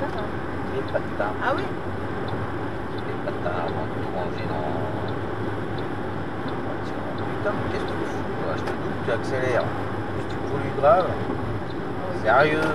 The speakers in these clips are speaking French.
Les patins. Ah oui. Les patins avant de tout ranger dans... Putain, mais qu'est-ce que tu fous toi? Je te dis que tu accélères. Qu'est-ce que tu pollues grave? Sérieux?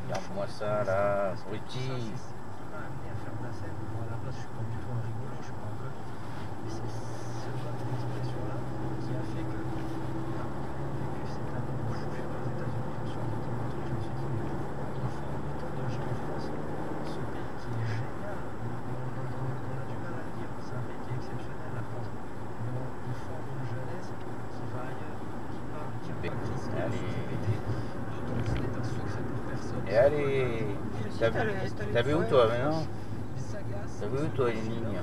Regarde-moi ça là, abruti. Ça, c'est ce qui m'a amené à faire de la scène. Bon, à la base, je suis pas du tout un rigolo, je suis pas un comique. Mais c'est ce mode d'expression-là qui a fait que, quand j'ai vécu cette année où je suis aux États-Unis, je me suis rendu compte d'un truc, je me suis dit, mais il faut autant de gens en France. Ce pays qui est génial, on a du mal à le dire, c'est un pays qui est exceptionnel, la France. Mais on forme une jeunesse qui va ailleurs, qui parle, qui a pas de crise, qui a d'autant que ce n'est un secret pour personne. Et allez, t'as vu où toi maintenant? T'as vu où toi les lignes?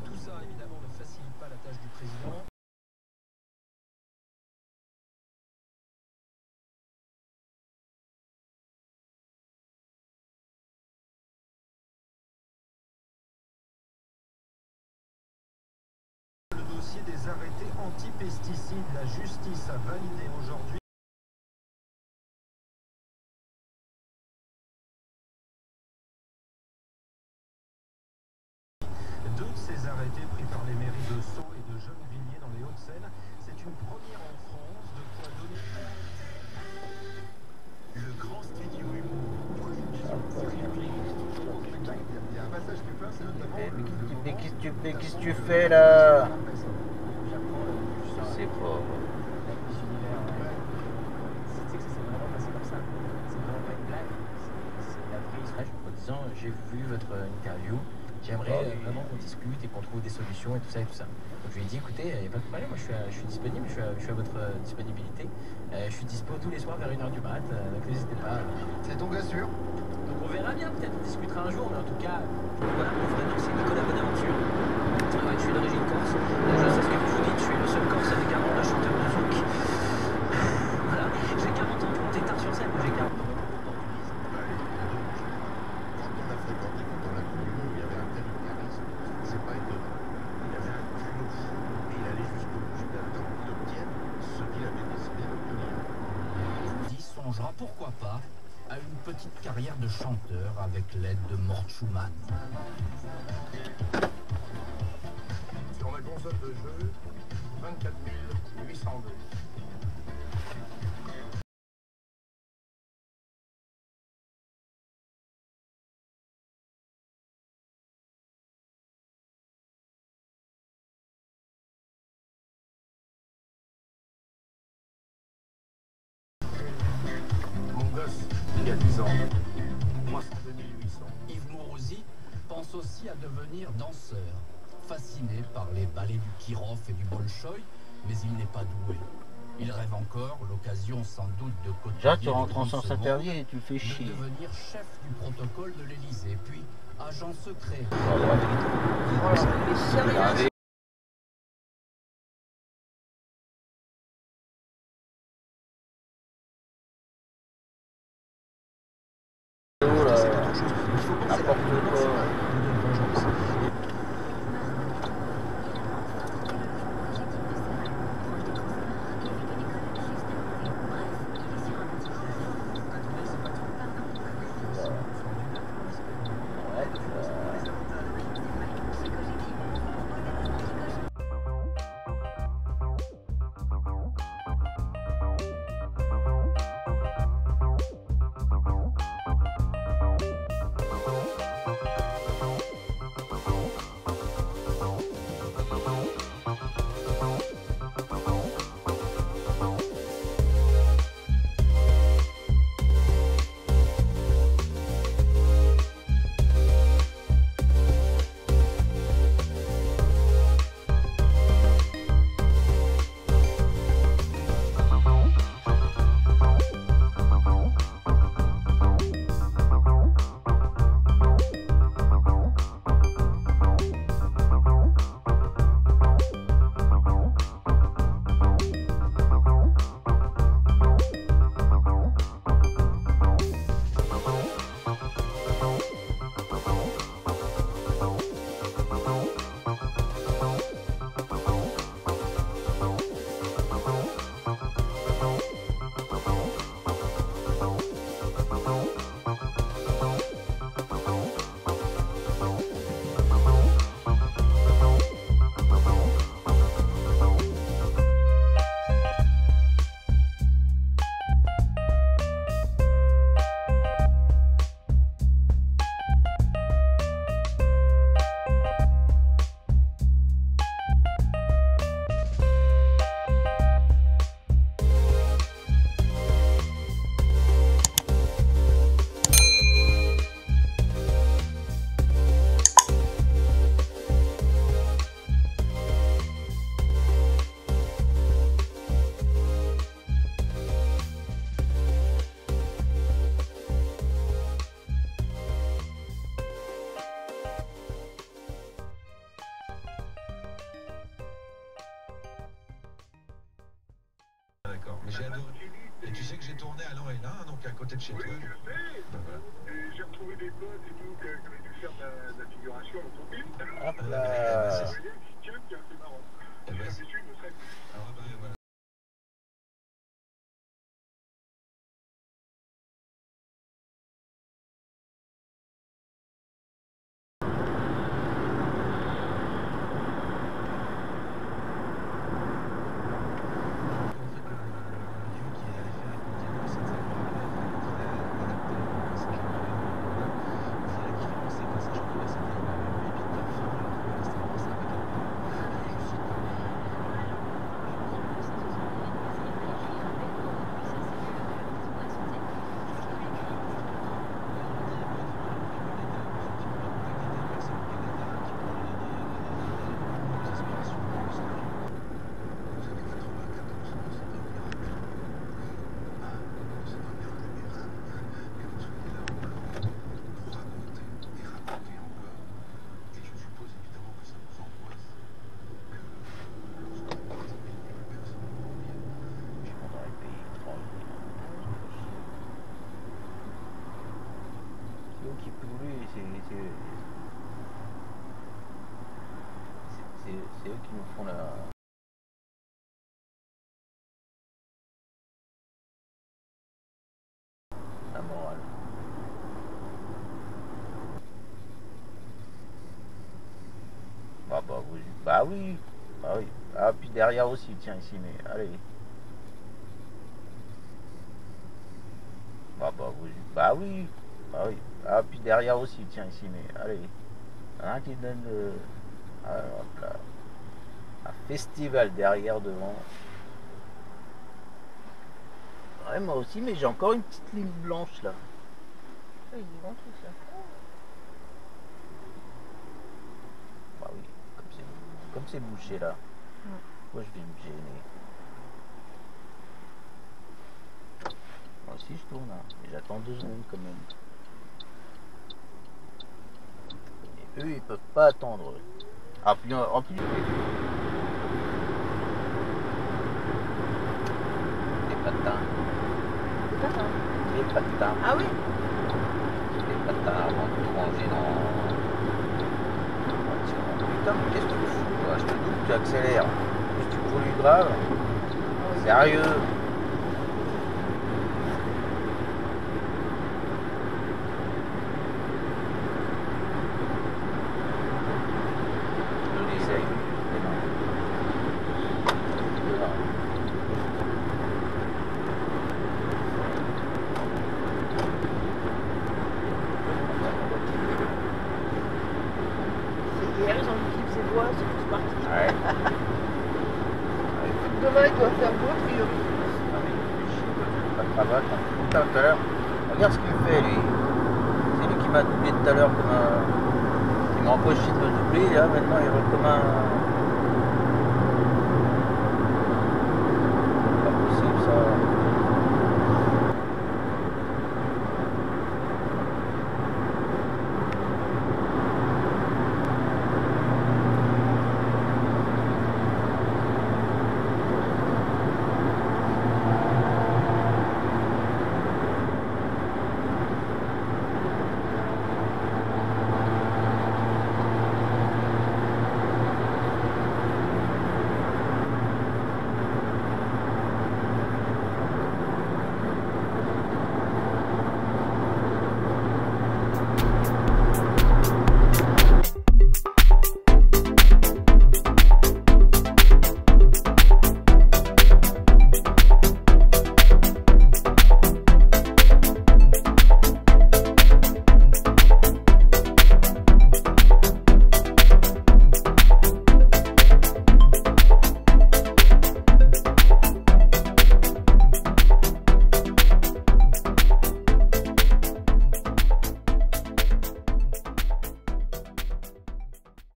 Tout ça évidemment ne facilite pas la tâche du président. Le dossier des arrêtés anti-pesticides, la justice a validé aujourd'hui. Deux de ces arrêtés pris par les mairies de Sceaux et de Gennevilliers dans les Hauts-de-Seine, c'est une première en France, de quoi donner le grand studio humour. Il y a un passage qui passe, notamment. Mais qu'est-ce que tu fais là? Je sais pas. En disant j'ai vu votre interview, j'aimerais vraiment qu'on discute et qu'on trouve des solutions et tout ça et tout ça. Donc je lui ai dit écoutez, il n'y a pas de problème, moi je suis disponible, je suis à votre disponibilité. Je suis dispo tous les soirs vers 1h du mat, donc n'hésitez pas. C'est ton gars sûr? Donc on verra bien, peut-être on discutera un jour, mais en tout cas, voilà, mon vrai nom c'est Nicolas Bonaventure. Ouais, je suis d'origine corse. Je sais ce que vous dites, je suis le seul corse avec un nom de chanteur de zouk. Voilà, j'ai 40 ans, je montais tard sur scène, j'ai 40 ans. Songera pourquoi pas à une petite carrière de chanteur avec l'aide de Mort Schumann. Sur la console de jeu, 24 802. Il y a 10 ans, 302 800. Yves Mourouzi pense aussi à devenir danseur, fasciné par les ballets du Kirov et du Bolchoï, mais il n'est pas doué. Il rêve encore, l'occasion sans doute de côtoyer Déjà, tu les rentres en grands sens ce monde, interdit et tu le fais de chier. devenir chef du protocole de l'Élysée, puis agent secret. Regardez. N'importe quoi. D'accord, mais j'ai adoré. Et tu sais que j'ai tourné à l'Orélin, donc à côté de chez toi. Oui, je sais. Ben voilà. Et j'ai retrouvé des potes et tout, qui avaient dû faire de la figuration dans ton film. Hop là. Vous voyez, tiens, c'est marrant. Eh ben, J'avais su, je serais. Alors, ben, voilà. Qui polluent, c'est eux qui nous font la morale. Ah bah oui, bah oui, bah oui. Ah puis derrière aussi, tiens ici, mais allez. Ah bah oui, bah oui, bah oui. Ah puis derrière aussi, tiens ici, mais allez. Rien qui donne de... Ah, hop là. Un festival derrière, devant. Ouais, moi aussi, mais j'ai encore une petite ligne blanche là. Oui, ils vont tout ça. Bah oui, comme c'est bouché là. Moi je vais me gêner. Moi aussi je tourne, hein. Mais j'attends 2 secondes quand même. Et eux ils peuvent pas attendre. Ah, puis en plus. Les patins. Les patins. Ah oui? Les patins avant de tout ranger dans. Putain, mais qu'est-ce que tu fous toi? Je te double, tu accélères. Plus tu pollues grave. Sérieux? Je l'essaye. Mais non. C'est Yaris, on utilise ses doigts, c'est tous parti. Ouais. Demain, il doit faire beau, a priori. Non mais il fait chier, quoi. Il fait pas de cravate. Putain, tout à l'heure. Regarde ce qu'il fait lui. C'est lui qui m'a doublé tout à l'heure comme un. Qui m'a empêché de me doubler, là maintenant il roule comme un.